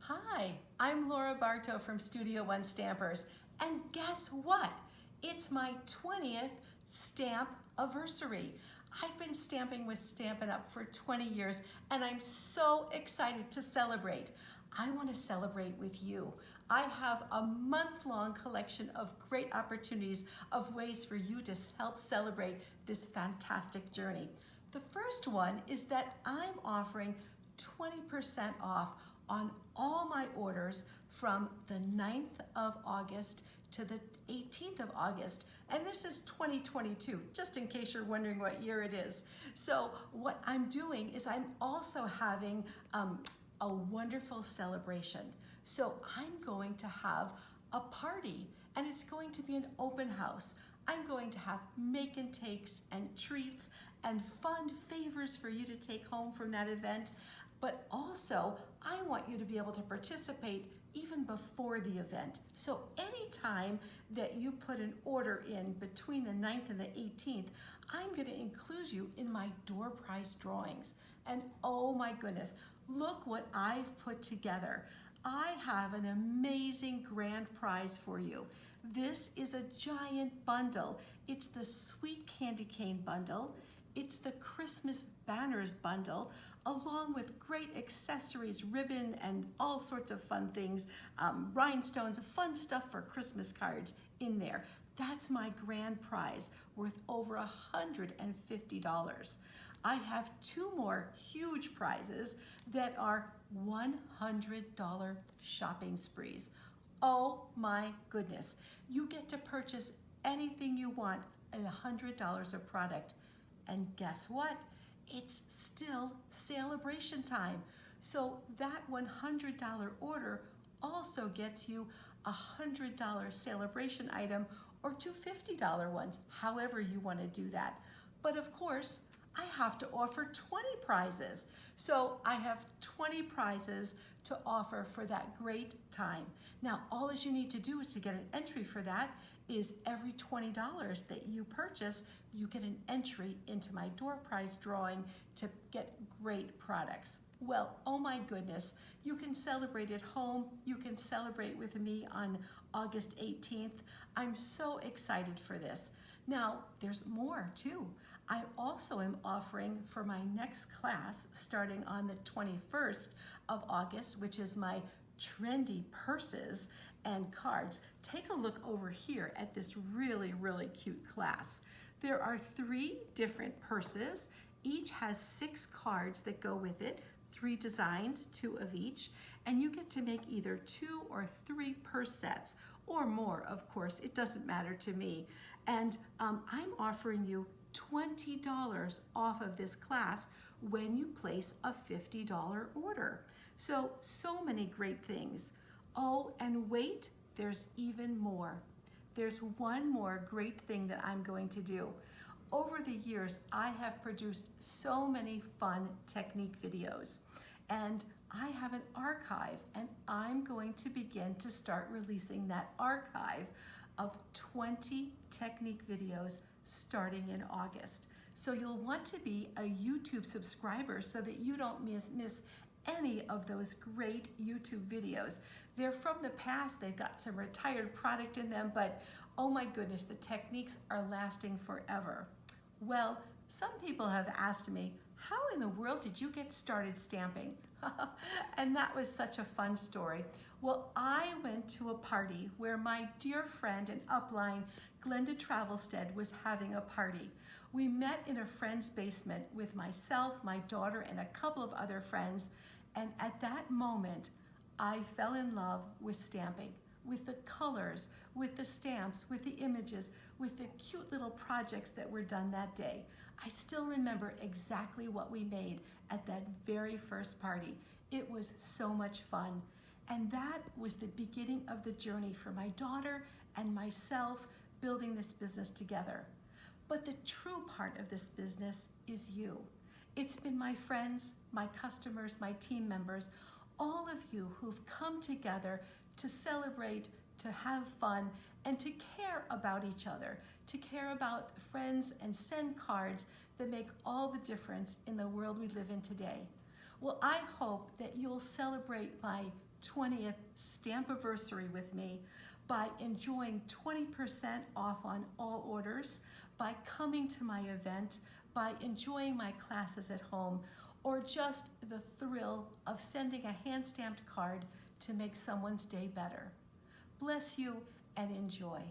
Hi, I'm Laura Bartow from Studio One Stampers, and guess what? It's my 20th Stampiversary. I've been stamping with Stampin Up for 20 years, and I'm so excited to celebrate. I want to celebrate with you. I have a month-long collection of great opportunities of ways for you to help celebrate this fantastic journey. The first one is that I'm offering 20% off on all my orders from the 9th of August to the 18th of August. And this is 2022, just in case you're wondering what year it is. So what I'm doing is I'm also having a wonderful celebration. So I'm going to have a party, and it's going to be an open house. I'm going to have make and takes and treats and fun favors for you to take home from that event. But also, I want you to be able to participate even before the event. So anytime that you put an order in between the 9th and the 18th, I'm going to include you in my door prize drawings. And oh my goodness, look what I've put together. I have an amazing grand prize for you. This is a giant bundle. It's the Sweet Candy Cane bundle. It's the Christmas Banners bundle, along with great accessories, ribbon, and all sorts of fun things, rhinestones, fun stuff for Christmas cards in there. That's my grand prize, worth over $150. I have two more huge prizes that are $100 shopping sprees. Oh my goodness. You get to purchase anything you want at $100 of product. And guess what? It's still celebration time. So that $100 order also gets you a $100 celebration item or two $50 ones, however you want to do that. But of course, I have to offer 20 prizes. So I have 20 prizes to offer for that great time. Now, all you need to do to get an entry for that is every $20 that you purchase, you get an entry into my door prize drawing to get great products. Well, oh my goodness, you can celebrate at home. You can celebrate with me on August 18th. I'm so excited for this. Now, there's more too. I also am offering for my next class starting on the 21st of August, which is my trendy purses and cards. Take a look over here at this really, really cute class. There are 3 different purses. Each has 6 cards that go with it, 3 designs, 2 of each, and you get to make either 2 or 3 purse sets, or more, of course. It doesn't matter to me. And I'm offering you $20 off of this class when you place a $50 order. So many great things. Oh, and wait, there's even more. There's one more great thing that I'm going to do. Over the years, I have produced so many fun technique videos, and I have an archive, and I'm going to begin to start releasing that archive of 20 technique videos starting in August. So you'll want to be a YouTube subscriber so that you don't miss any of those great YouTube videos. They're from the past, they've got some retired product in them, but oh my goodness, the techniques are lasting forever. Well, some people have asked me, how in the world did you get started stamping? And that was such a fun story. Well, I went to a party where my dear friend and upline, Glenda Travelstead, was having a party. We met in a friend's basement with myself, my daughter, and a couple of other friends. And at that moment, I fell in love with stamping, with the colors, with the stamps, with the images, with the cute little projects that were done that day. I still remember exactly what we made at that very first party. It was so much fun. And that was the beginning of the journey for my daughter and myself building this business together. But the true part of this business is you. It's been my friends, my customers, my team members, all of you who've come together to celebrate, to have fun, and to care about each other, to care about friends and send cards that make all the difference in the world we live in today. Well, I hope that you'll celebrate my 20th Stampiversary with me by enjoying 20% off on all orders, by coming to my event, by enjoying my classes at home, or just the thrill of sending a hand-stamped card to make someone's day better. Bless you and enjoy.